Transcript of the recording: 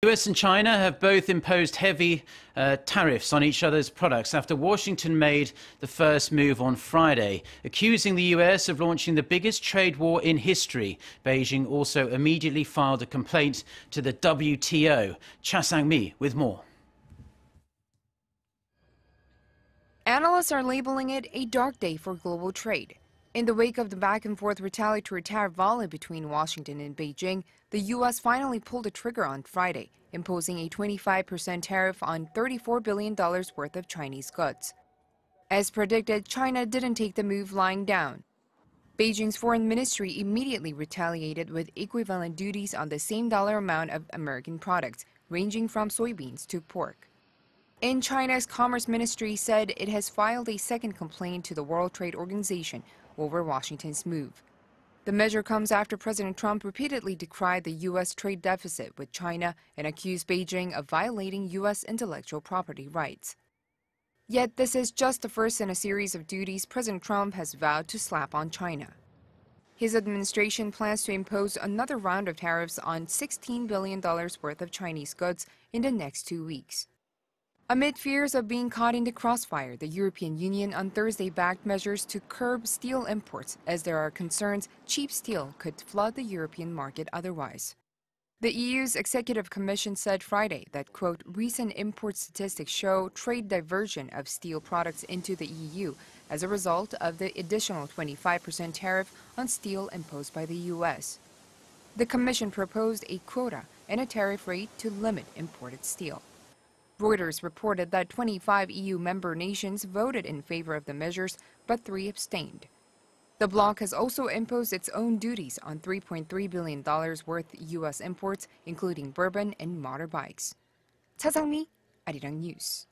The US and China have both imposed heavy tariffs on each other's products after Washington made the first move on Friday, accusing the US of launching the biggest trade war in history. Beijing also immediately filed a complaint to the WTO. Cha Sang-mi with more. Analysts are labeling it a dark day for global trade. In the wake of the back-and-forth retaliatory tariff volley between Washington and Beijing, the U.S. finally pulled the trigger on Friday, imposing a 25% tariff on $34 billion worth of Chinese goods. As predicted, China didn't take the move lying down. Beijing's foreign ministry immediately retaliated with equivalent duties on the same dollar amount of American products, ranging from soybeans to pork. In China's Commerce Ministry said it has filed a second complaint to the World Trade Organization over Washington's move. The measure comes after President Trump repeatedly decried the U.S. trade deficit with China and accused Beijing of violating U.S. intellectual property rights. Yet this is just the first in a series of duties President Trump has vowed to slap on China. His administration plans to impose another round of tariffs on $16 billion worth of Chinese goods in the next 2 weeks. Amid fears of being caught in the crossfire, the European Union on Thursday backed measures to curb steel imports as there are concerns cheap steel could flood the European market otherwise. The EU's Executive Commission said Friday that, quote, recent import statistics show trade diversion of steel products into the EU as a result of the additional 25% tariff on steel imposed by the U.S. The Commission proposed a quota and a tariff rate to limit imported steel. Reuters reported that 25 EU member nations voted in favor of the measures, but 3 abstained. The bloc has also imposed its own duties on $3.3 billion worth U.S. imports, including bourbon and motorbikes. Cha Sang-mi, Arirang News.